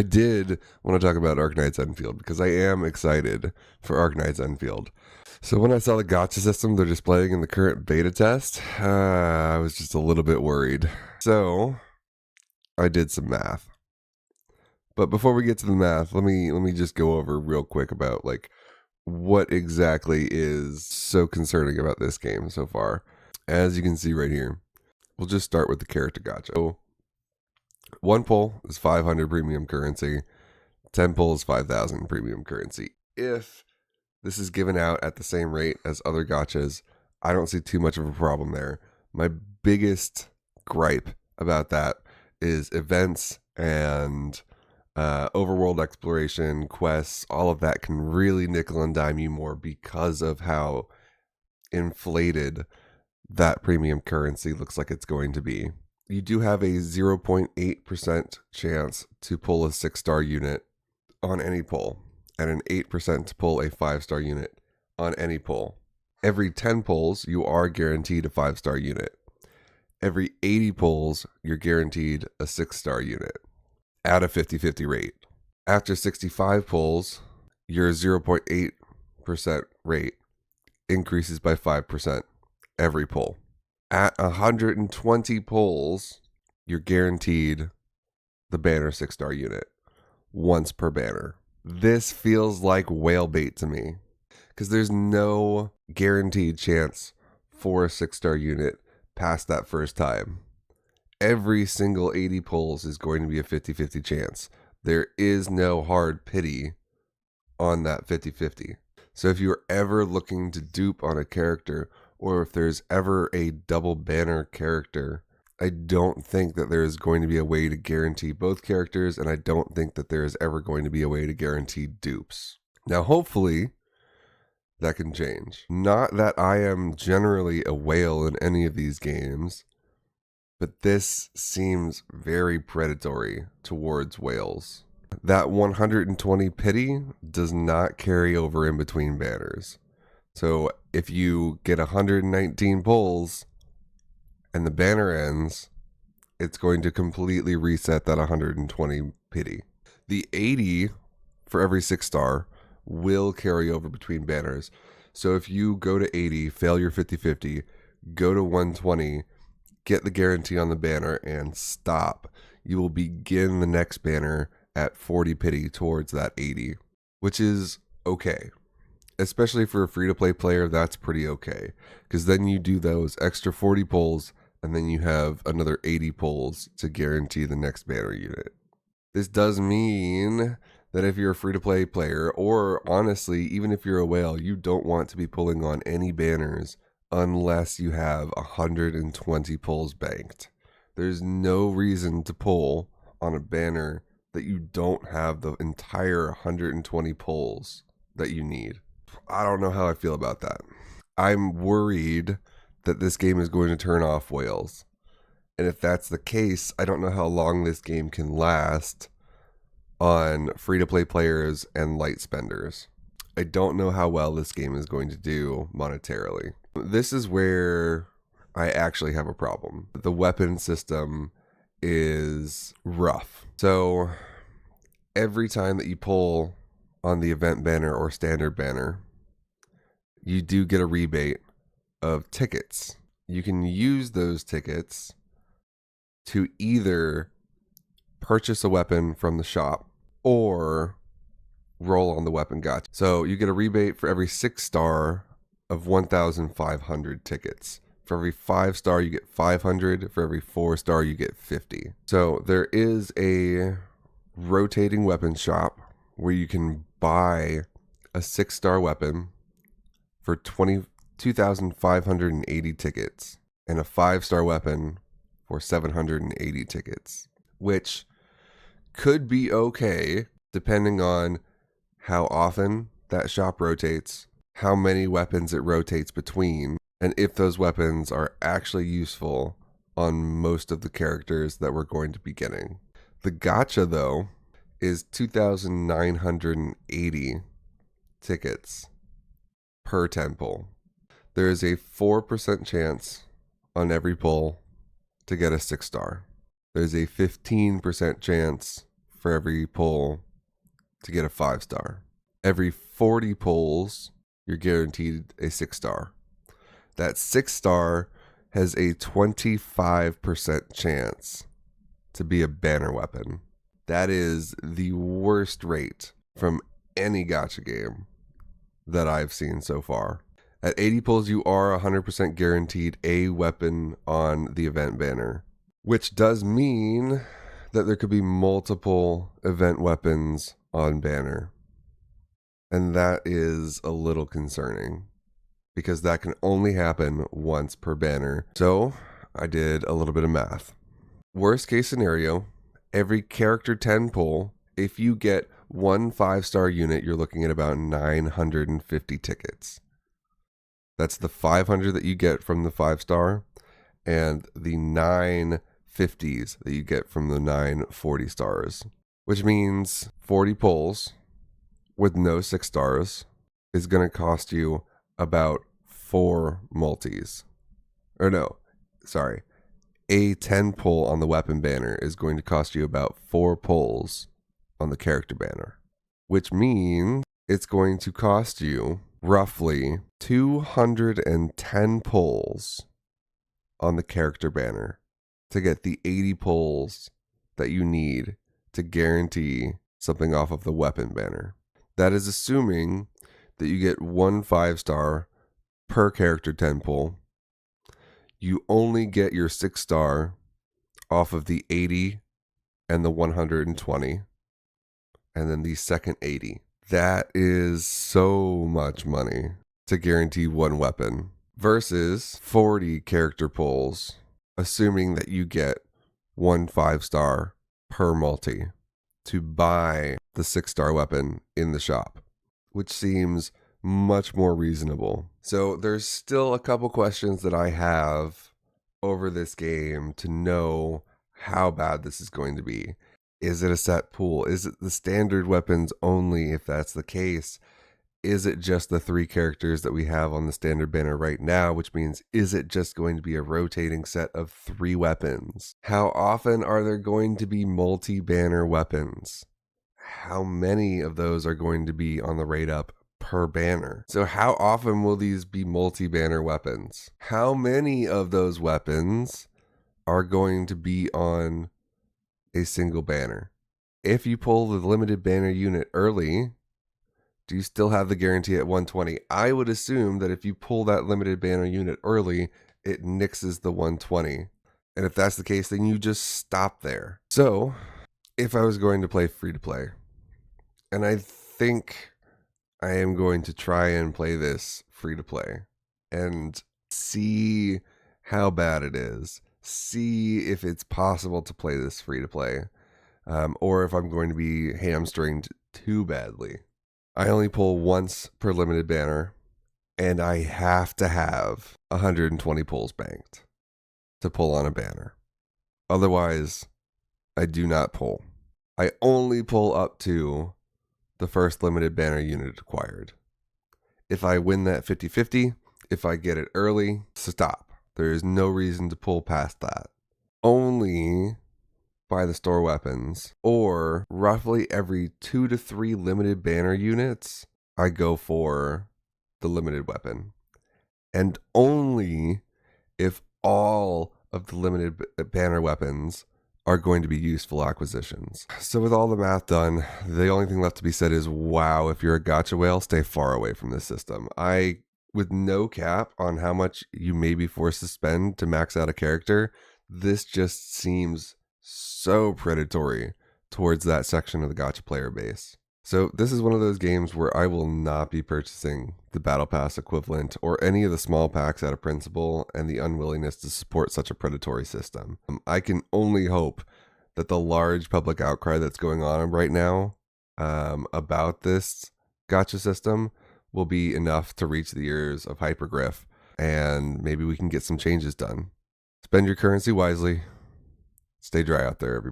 I did want to talk about Arknights Endfield because I am excited for Arknights Endfield. So when I saw the gacha system they're displaying in the current beta test, I was just a little bit worried. So I did some math. But before we get to the math, let me just go over real quick about like what exactly is so concerning about this game so far. As you can see right here, we'll just start with the character gacha. So one pull is 500 premium currency. 10 pulls, 5,000 premium currency. If this is given out at the same rate as other gachas, I don't see too much of a problem there. My biggest gripe about that is events and overworld exploration, quests, all of that can really nickel and dime you more because of how inflated that premium currency looks like it's going to be. You do have a 0.8% chance to pull a 6-star unit on any pull, and an 8% to pull a 5-star unit on any pull. Every 10 pulls, you are guaranteed a 5-star unit. Every 80 pulls, you're guaranteed a 6-star unit at a 50-50 rate. After 65 pulls, your 0.8% rate increases by 5% every pull. At 120 pulls, you're guaranteed the banner 6-star unit once per banner. This feels like whale bait to me because there's no guaranteed chance for a 6-star unit past that first time. Every single 80 pulls is going to be a 50-50 chance. There is no hard pity on that 50-50. So if you're ever looking to dupe on a character, or if there's ever a double banner character, I don't think that there is going to be a way to guarantee both characters, and I don't think that there is ever going to be a way to guarantee dupes. Now, hopefully, that can change. Not that I am generally a whale in any of these games, but this seems very predatory towards whales. That 120 pity does not carry over in between banners. So if you get 119 pulls and the banner ends, it's going to completely reset that 120 pity. The 80 for every 6-star will carry over between banners. So if you go to 80, fail your 50-50, go to 120, get the guarantee on the banner, and stop, you will begin the next banner at 40 pity towards that 80, which is okay. Especially for a free-to-play player, that's pretty okay. Because then you do those extra 40 pulls, and then you have another 80 pulls to guarantee the next banner unit. This does mean that if you're a free-to-play player, or honestly, even if you're a whale, you don't want to be pulling on any banners unless you have 120 pulls banked. There's no reason to pull on a banner that you don't have the entire 120 pulls that you need. I don't know how I feel about that. I'm worried that this game is going to turn off whales. And if that's the case, I don't know how long this game can last on free-to-play players and light spenders. I don't know how well this game is going to do monetarily. This is where I actually have a problem. The weapon system is rough. So every time that you pull on the event banner or standard banner, you do get a rebate of tickets. You can use those tickets to either purchase a weapon from the shop or roll on the weapon gacha. So you get a rebate for every 6-star of 1,500 tickets. For every 5-star, you get 500. For every 4-star, you get 50. So there is a rotating weapon shop where you can buy a 6-star weapon for 2,580 tickets and a 5-star weapon for 780 tickets, which could be okay depending on how often that shop rotates, how many weapons it rotates between, and if those weapons are actually useful on most of the characters that we're going to be getting. The gacha, though, is 2,980 tickets per 10 pull. There is a 4% chance on every pull to get a 6-star. There's a 15% chance for every pull to get a 5-star. Every 40 pulls, you're guaranteed a 6-star. That 6-star has a 25% chance to be a banner weapon. That is the worst rate from any gacha game that I've seen so far. At 80 pulls, you are 100% guaranteed a weapon on the event banner, which does mean that there could be multiple event weapons on banner. And that is a little concerning because that can only happen once per banner. So I did a little bit of math. Worst case scenario, every character 10 pull, if you get one 5-star unit, you're looking at about 950 tickets. That's the 500 that you get from the 5-star and the 950s that you get from the 940 stars, which means 40 pulls with no 6 stars is going to cost you about 4 multis. Or no, sorry. A 10 pull on the weapon banner is going to cost you about 4 pulls on the character banner, which means it's going to cost you roughly 210 pulls on the character banner to get the 80 pulls that you need to guarantee something off of the weapon banner. That is assuming that you get one 5-star per character 10 pull. You only get your 6-star off of the 80 and the 120, and then the second 80. That is so much money to guarantee one weapon versus 40 character pulls, assuming that you get one 5-star per multi to buy the 6-star weapon in the shop, which seems much more reasonable. So there's still a couple questions that I have over this game to know how bad this is going to be. Is it a set pool? Is it the standard weapons only? If that's the case, is it just the 3 characters that we have on the standard banner right now? Which means, is it just going to be a rotating set of 3 weapons? How often are there going to be multi-banner weapons? How many of those are going to be on the rate up per banner? So how often will these be multi-banner weapons? How many of those weapons are going to be on a single banner? If you pull the limited banner unit early, do you still have the guarantee at 120? I would assume that if you pull that limited banner unit early, it nixes the 120. And if that's the case, then you just stop there. So if I was going to play free to play, and I think I am going to try and play this free to play and see how bad it is. See if it's possible to play this free to play, or if I'm going to be hamstringed too badly. I only pull once per limited banner, and I have to have 120 pulls banked to pull on a banner. Otherwise, I do not pull. I only pull up to the first limited banner unit acquired. If I win that 50-50, if I get it early, stop. There is no reason to pull past that. Only buy the store weapons, or roughly every 2 to 3 limited banner units, I go for the limited weapon. And only if all of the limited banner weapons are going to be useful acquisitions. So with all the math done, the only thing left to be said is, wow, if you're a gacha whale, stay far away from this system. With no cap on how much you may be forced to spend to max out a character, this just seems so predatory towards that section of the gacha player base. So this is one of those games where I will not be purchasing the Battle Pass equivalent or any of the small packs out of principle and the unwillingness to support such a predatory system. I can only hope that the large public outcry that's going on right now about this gacha system will be enough to reach the ears of Hypergryph, and maybe we can get some changes done. Spend your currency wisely. Stay dry out there, everybody.